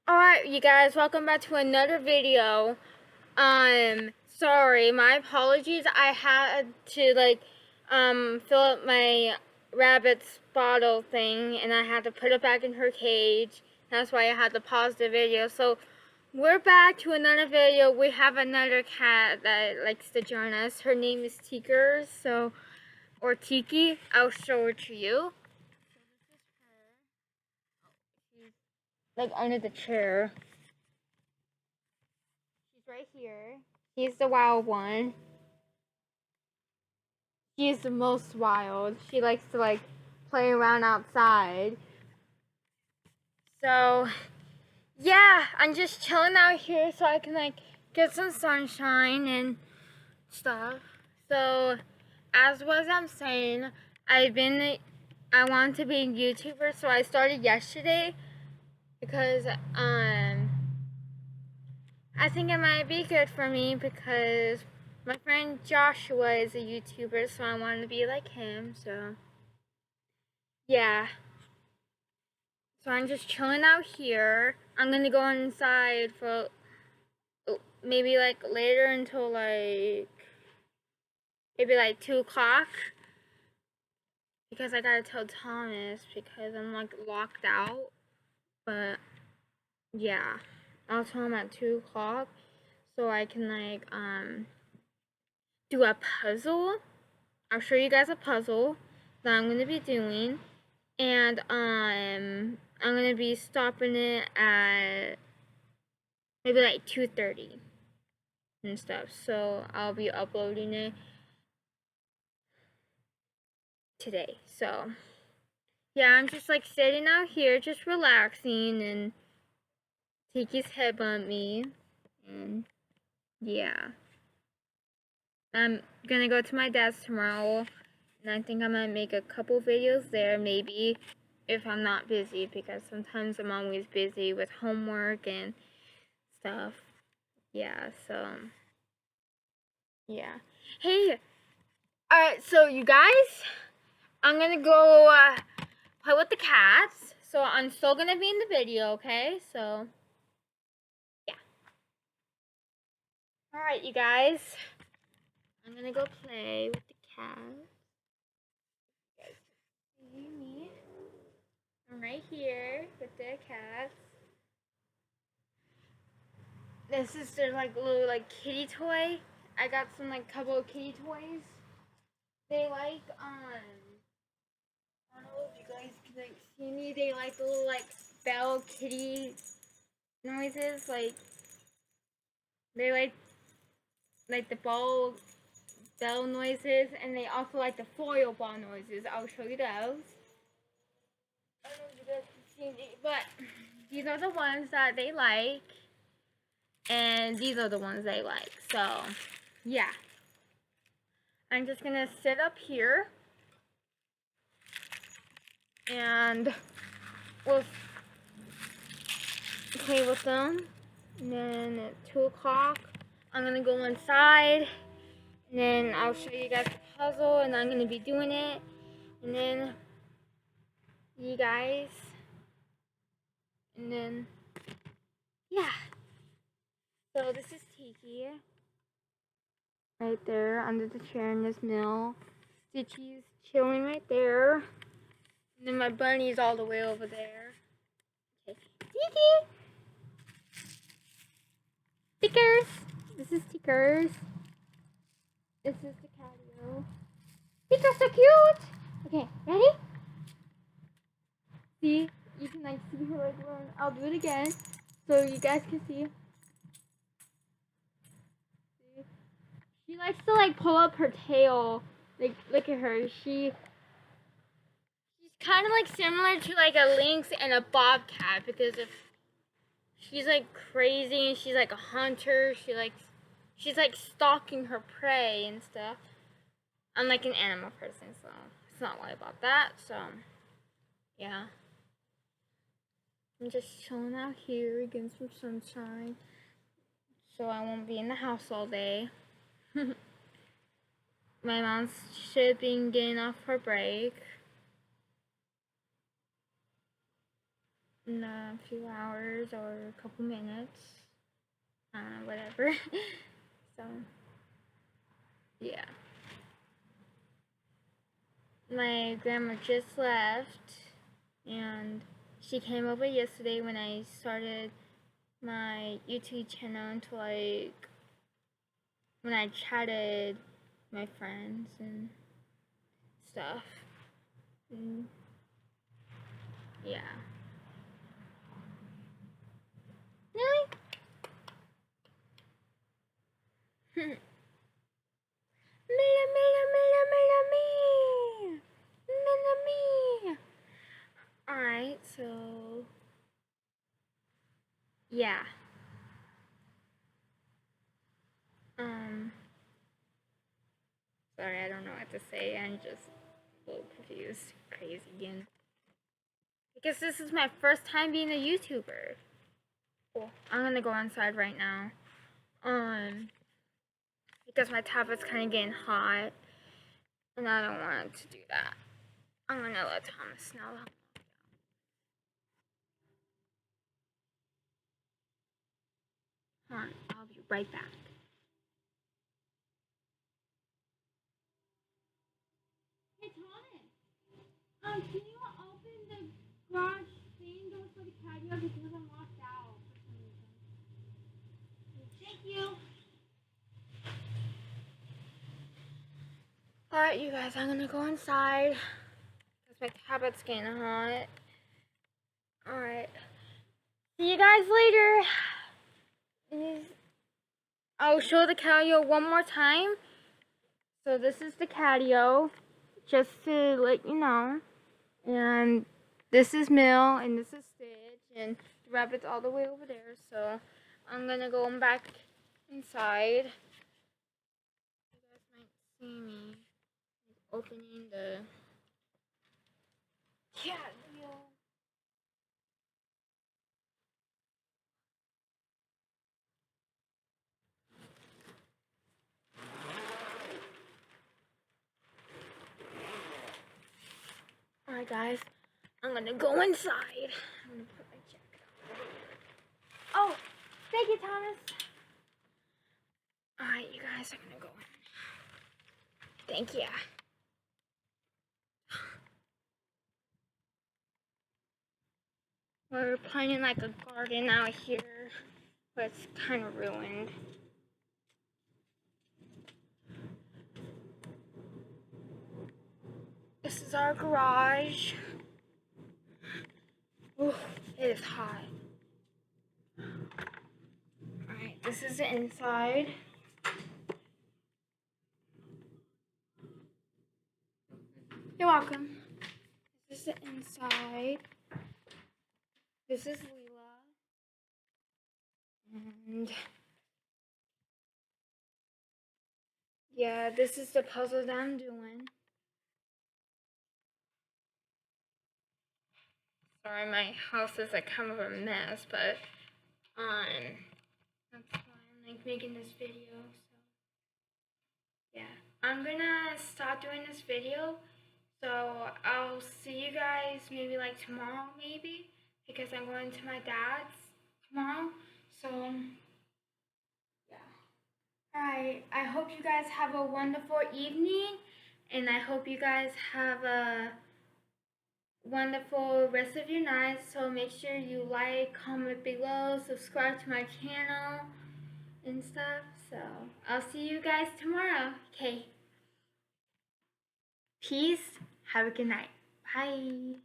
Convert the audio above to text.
Alright, you guys, welcome back to another video. Sorry, my apologies. I had to, fill up my rabbit's bottle thing, and I had to put it back in her cage. That's why I had to pause the video. So, we're back to another video. We have another cat that likes to join us. Her name is Tikers, or Tiki. I'll show her to you. She's, under the chair. Right here. He's the wild one. She's the most wild. She likes to play around outside. So yeah, I'm just chilling out here so I can get some sunshine and stuff. So as I'm saying, I want to be a YouTuber, so I started yesterday because I think it might be good for me because my friend Joshua is a YouTuber, so I want to be like him, so yeah. So I'm just chilling out here. I'm gonna go inside for maybe later until maybe 2 o'clock. Because I gotta tell Thomas because I'm locked out. But yeah, I'll tell him at 2 o'clock so I can do a puzzle. I'll show you guys a puzzle that I'm gonna be doing, and I'm gonna be stopping it at maybe 2:30 and stuff. So I'll be uploading it today. So yeah, I'm just sitting out here, just relaxing, and Tiki's head bumped me, and yeah. I'm gonna go to my dad's tomorrow, and I think I might make a couple videos there, maybe, if I'm not busy, because sometimes I'm always busy with homework and stuff. Yeah, so, yeah. Hey, alright, so you guys, I'm gonna go play with the cats, so I'm still gonna be in the video, okay? So, yeah. Alright, you guys, I'm gonna go play with the cats. You guys see me? I'm right here with the cats. This is their little kitty toy. I got some couple of kitty toys. They I don't know if you guys can see me. They like the little bell kitty noises. They like the bell noises, and they also like the foil ball noises. I'll show you those. I don't know if you guys can see me, but these are the ones that they like, and these are the ones they like. So yeah, I'm just gonna sit up here and we'll play with them. And then at 2 o'clock, I'm gonna go inside, and then I'll show you guys the puzzle, and I'm gonna be doing it, and then you guys, and then yeah. So this is Tiki right there under the chair in this mill. Stitchy's chilling right there, and then my bunny's all the way over there. Okay, Tiki. Stickers! This is Stickers. This is the patio. Stickers so cute! Okay, ready? See? You can see her right there. I'll do it again so you guys can see. See? She likes to pull up her tail. Look at her. She's kind of similar to a lynx and a bobcat, because if she's crazy and she's a hunter, she's stalking her prey and stuff. I'm an animal person, so it's not worry about that. So yeah, I'm just chilling out here, getting some sunshine, so I won't be in the house all day. My mom should be getting off her break. in a few hours or a couple minutes. Whatever. So, yeah. My grandma just left, and she came over yesterday when I started my YouTube channel to like when I chatted my friends and stuff. And yeah. Really? Mila, Mila, Mila, Mila, me. Mila, me. Alright, so yeah. Sorry, I don't know what to say. I'm just a little confused. Crazy again. Because this is my first time being a YouTuber. Cool. I'm gonna go inside right now. Because my tablet's kind of getting hot, and I don't want it to do that. I'm gonna let Thomas know. Hold on, I'll be right back. Hey Thomas, can you open the garage thing door for the patio because I'm locked out for some reason. Thank you. Alright, you guys, I'm gonna go inside because my tablet's getting hot. Alright. See you guys later. I'll show the catio one more time. So this is the catio, just to let you know. And this is Mill, and this is Stitch, and the rabbit's all the way over there. So I'm gonna go back inside. You guys might see me opening the catio. Alright guys, I'm gonna go inside. I'm gonna put my jacket on. Oh, thank you, Thomas. Alright, you guys, I'm gonna go in. Thank you. We're planting like a garden out here, but it's kind of ruined. This is our garage. Ooh, it is hot. Alright, this is the inside. You're welcome. This is the inside. This is Leela. And yeah, this is the puzzle that I'm doing. Sorry, my house is like kind of a mess, but that's why I'm like making this video. So yeah, I'm gonna stop doing this video. So I'll see you guys maybe like tomorrow, maybe, because I'm going to my dad's tomorrow. So yeah. Alright, I hope you guys have a wonderful evening, and I hope you guys have a wonderful rest of your night. So make sure you like, comment below, subscribe to my channel and stuff. So I'll see you guys tomorrow. Okay. Peace. Have a good night. Bye.